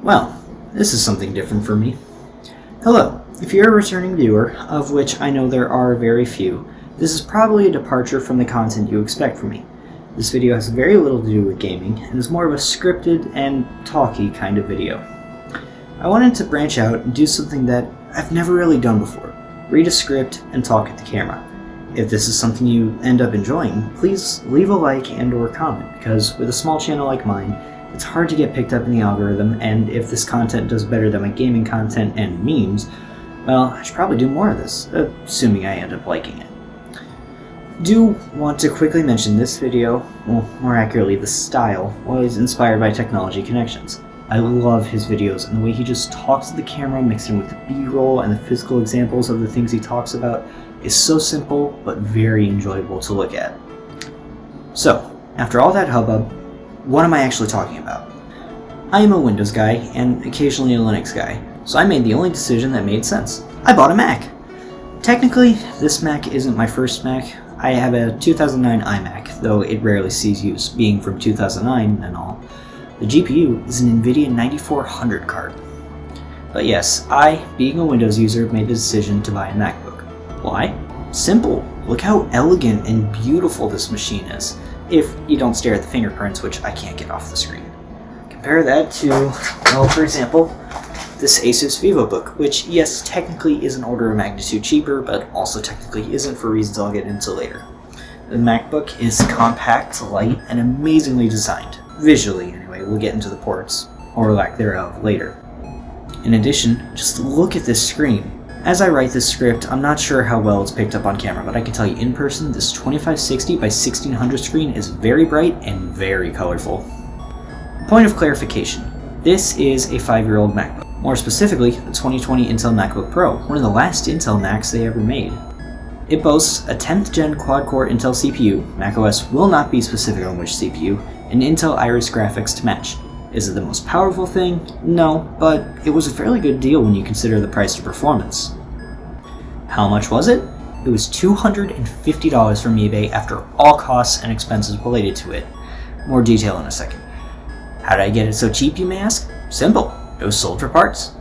Well, this is something different for me. Hello, if you're a returning viewer, of which I know there are very few, this is probably a departure from the content you expect from me. This video has very little to do with gaming, and is more of a scripted and talky kind of video. I wanted to branch out and do something that I've never really done before, read a script and talk at the camera. If this is something you end up enjoying, please leave a like and or comment, because with a small channel like mine, it's hard to get picked up in the algorithm, and if this content does better than my gaming content and memes, well, I should probably do more of this, assuming I end up liking it. Do want to quickly mention this video, well, more accurately the style, was inspired by Technology Connections. I love his videos and the way he just talks to the camera mixed in with the B-roll and the physical examples of the things he talks about is so simple but very enjoyable to look at. So, after all that hubbub, what am I actually talking about? I am a Windows guy and occasionally a Linux guy, so I made the only decision that made sense. I bought a Mac! Technically, this Mac isn't my first Mac. I have a 2009 iMac, though it rarely sees use, being from 2009 and all. The GPU is an NVIDIA 9400 card. But yes, I, being a Windows user, made the decision to buy a MacBook. Why? Simple. Look how elegant and beautiful this machine is, if you don't stare at the fingerprints, which I can't get off the screen. Compare that to, well, for example, this Asus VivoBook, which, yes, technically is an order of magnitude cheaper, but also technically isn't for reasons I'll get into later. The MacBook is compact, light, and amazingly designed. Visually, anyway. We'll get into the ports, or lack thereof, later. In addition, just look at this screen. As I write this script, I'm not sure how well it's picked up on camera, but I can tell you in person, this 2560 by 1600 screen is very bright and very colorful. Point of clarification. This is a 5-year-old MacBook. More specifically, the 2020 Intel MacBook Pro, one of the last Intel Macs they ever made. It boasts a 10th gen quad-core Intel CPU, macOS will not be specific on which CPU, and Intel Iris graphics to match. Is it the most powerful thing? No, but it was a fairly good deal when you consider the price to performance. How much was it? It was $250 from eBay after all costs and expenses related to it. More detail in a second. How did I get it so cheap, you may ask? Simple. It was sold for parts.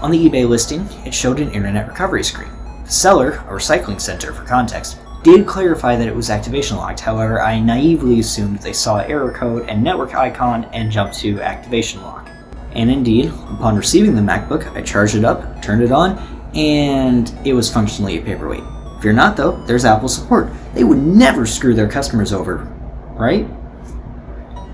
On the eBay listing, it showed an internet recovery screen. The seller, a recycling center for context, did clarify that it was activation locked. However, I naively assumed they saw error code and network icon and jumped to activation lock. And indeed, upon receiving the MacBook, I charged it up, turned it on, and it was functionally a paperweight. Fear not though, there's Apple support. They would never screw their customers over, right?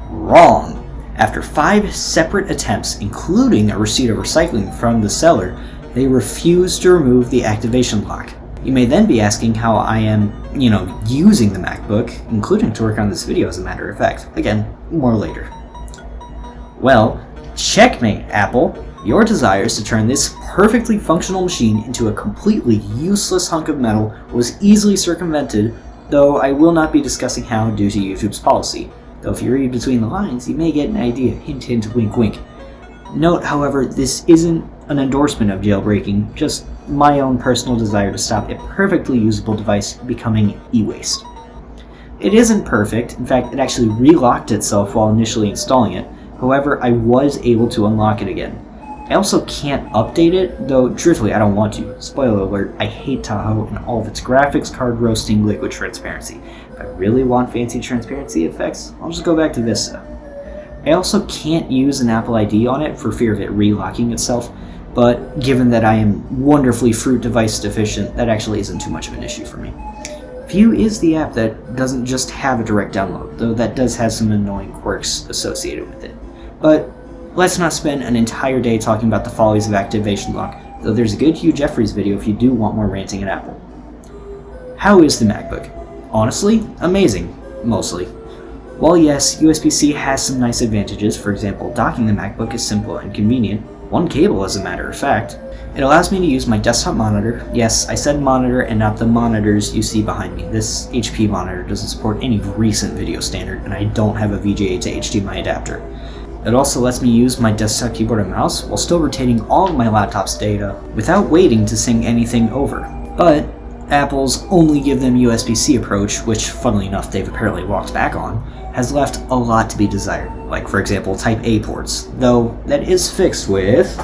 Wrong. After 5 separate attempts, including a receipt of recycling from the seller, they refused to remove the activation lock. You may then be asking how I am, using the MacBook, including to work on this video as a matter of fact. Again, more later. Well, checkmate, Apple. Your desires to turn this perfectly functional machine into a completely useless hunk of metal was easily circumvented, though I will not be discussing how due to YouTube's policy. Though if you read between the lines, you may get an idea. Hint, hint, wink, wink. Note, however, this isn't an endorsement of jailbreaking, just my own personal desire to stop a perfectly usable device becoming e-waste. It isn't perfect. In fact, it actually relocked itself while initially installing it. However, I was able to unlock it again. I also can't update it, though truthfully I don't want to. Spoiler alert, I hate Tahoe and all of its graphics card roasting liquid transparency. If I really want fancy transparency effects, I'll just go back to Vista. I also can't use an Apple ID on it for fear of it relocking itself, but given that I am wonderfully fruit device deficient, that actually isn't too much of an issue for me. View is the app that doesn't just have a direct download, though that does have some annoying quirks associated with it. But let's not spend an entire day talking about the follies of activation lock, though there's a good Hugh Jeffries video if you do want more ranting at Apple. How is the MacBook? Honestly, amazing, mostly. While yes, USB-C has some nice advantages, for example, docking the MacBook is simple and convenient, one cable as a matter of fact, it allows me to use my desktop monitor. Yes, I said monitor and not the monitors you see behind me. This HP monitor doesn't support any recent video standard, and I don't have a VGA to HDMI adapter. It also lets me use my desktop keyboard and mouse while still retaining all of my laptop's data without waiting to sing anything over. But Apple's only give them USB-C approach, which funnily enough they've apparently walked back on, has left a lot to be desired, like for example Type A ports, though that is fixed with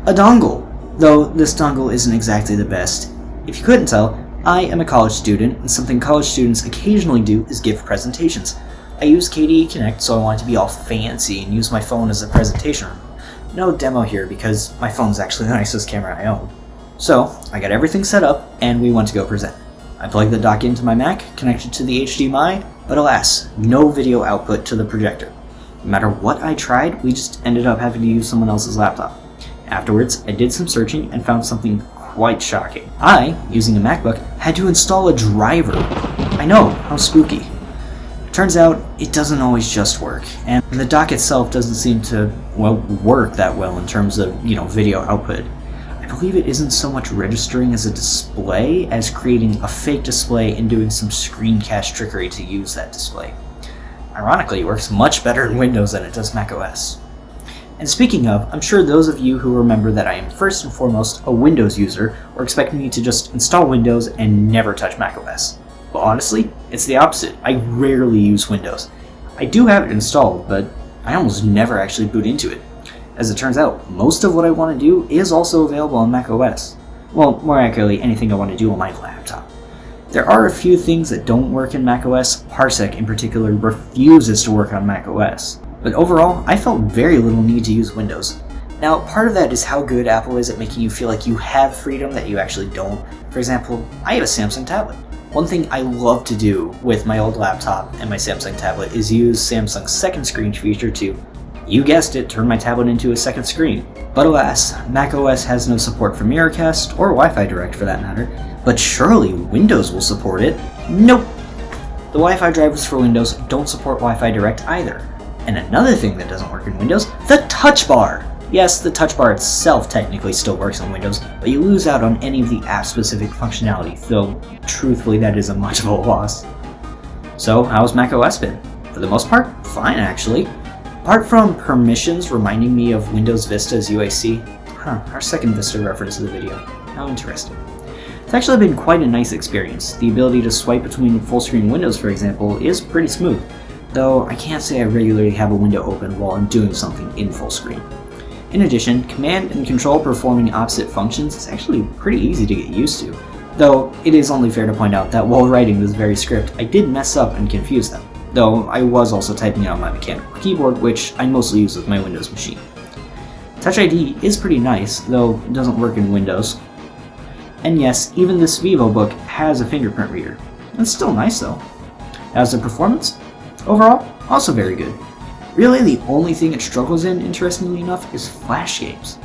a dongle, though this dongle isn't exactly the best. If you couldn't tell, I am a college student, and something college students occasionally do is give presentations. I use KDE Connect, so I want to be all fancy and use my phone as a presentation room. No demo here because my phone's actually the nicest camera I own. So, I got everything set up, and we went to go present. I plugged the dock into my Mac, connected to the HDMI, but alas, no video output to the projector. No matter what I tried, we just ended up having to use someone else's laptop. Afterwards, I did some searching and found something quite shocking. I, using a MacBook, had to install a driver. I know, how spooky. Turns out, it doesn't always just work, and the dock itself doesn't seem to, well, work that well in terms of, video output. I believe it isn't so much registering as a display as creating a fake display and doing some screencast trickery to use that display. Ironically, it works much better in Windows than it does macOS. And speaking of, I'm sure those of you who remember that I am first and foremost a Windows user are expecting me to just install Windows and never touch macOS. But honestly, it's the opposite. I rarely use Windows. I do have it installed, but I almost never actually boot into it. As it turns out, most of what I want to do is also available on macOS. Well, more accurately, anything I want to do on my laptop. There are a few things that don't work in macOS. Parsec in particular refuses to work on macOS. But overall, I felt very little need to use Windows. Now, part of that is how good Apple is at making you feel like you have freedom that you actually don't. For example, I have a Samsung tablet. One thing I love to do with my old laptop and my Samsung tablet is use Samsung's second screen feature to, you guessed it, turn my tablet into a second screen. But alas, macOS has no support for Miracast, or Wi-Fi Direct for that matter, but surely Windows will support it. Nope! The Wi-Fi drivers for Windows don't support Wi-Fi Direct either. And another thing that doesn't work in Windows, the touch bar! Yes, the touch bar itself technically still works on Windows, but you lose out on any of the app-specific functionality, though truthfully that isn't much of a loss. So, how's macOS been? For the most part, fine actually. Apart from permissions reminding me of Windows Vista's UAC, our second Vista reference in the video. How interesting. It's actually been quite a nice experience. The ability to swipe between full-screen windows, for example, is pretty smooth, though I can't say I regularly have a window open while I'm doing something in full screen. In addition, command and control performing opposite functions is actually pretty easy to get used to, though it is only fair to point out that while writing this very script, I did mess up and confuse them, though I was also typing it on my mechanical keyboard, which I mostly use with my Windows machine. Touch ID is pretty nice, though it doesn't work in Windows. And yes, even this VivoBook has a fingerprint reader. It's still nice though. How's the performance? Overall, also very good. Really, the only thing it struggles in, interestingly enough, is Flash games.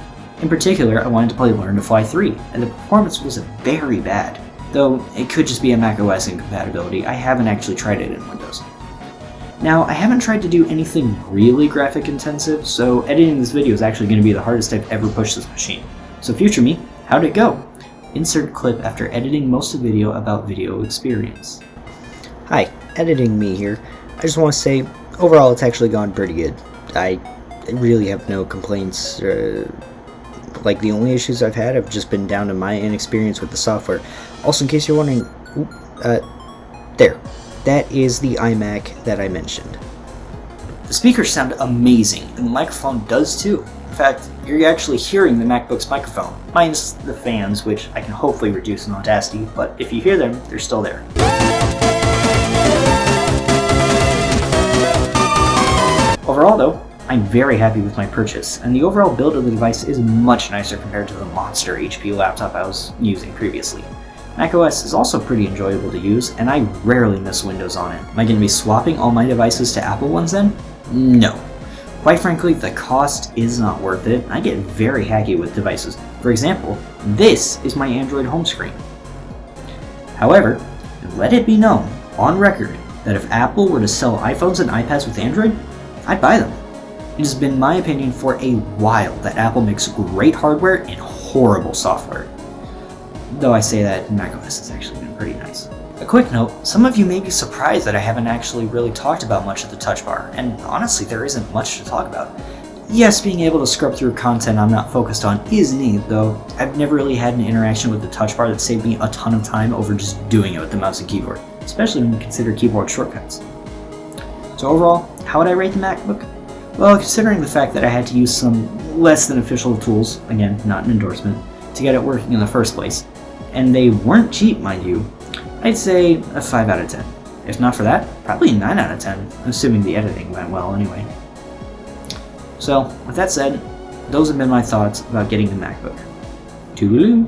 In particular, I wanted to play Learn to Fly 3, and the performance was very bad. Though, it could just be a macOS incompatibility, I haven't actually tried it in Windows. Now, I haven't tried to do anything really graphic intensive, so editing this video is actually going to be the hardest I've ever pushed this machine. So future me, how'd it go? Insert clip after editing most of the video about video experience. Hi, editing me here. I just want to say, overall it's actually gone pretty good. I really have no complaints. Like, the only issues I've had have just been down to my inexperience with the software. Also, in case you're wondering, there. That is the iMac that I mentioned. The speakers sound amazing, and the microphone does too. In fact, you're actually hearing the MacBook's microphone, minus the fans, which I can hopefully reduce in Audacity, but if you hear them, they're still there. Overall though, I'm very happy with my purchase, and the overall build of the device is much nicer compared to the monster HP laptop I was using previously. macOS is also pretty enjoyable to use, and I rarely miss Windows on it. Am I going to be swapping all my devices to Apple ones then? No. Quite frankly, the cost is not worth it. I get very hacky with devices. For example, this is my Android home screen. However, let it be known, on record, that if Apple were to sell iPhones and iPads with Android, I'd buy them. It has been my opinion for a while that Apple makes great hardware and horrible software. Though I say that, macOS has actually been pretty nice. A quick note, some of you may be surprised that I haven't actually really talked about much of the touch bar, and honestly there isn't much to talk about. Yes, being able to scrub through content I'm not focused on is neat, though I've never really had an interaction with the touch bar that saved me a ton of time over just doing it with the mouse and keyboard, especially when you consider keyboard shortcuts. So overall, how would I rate the MacBook? Well, considering the fact that I had to use some less than official tools, again, not an endorsement, to get it working in the first place, and they weren't cheap, mind you, I'd say a 5 out of 10. If not for that, probably a 9 out of 10, assuming the editing went well anyway. So, with that said, those have been my thoughts about getting the MacBook. Toodaloo!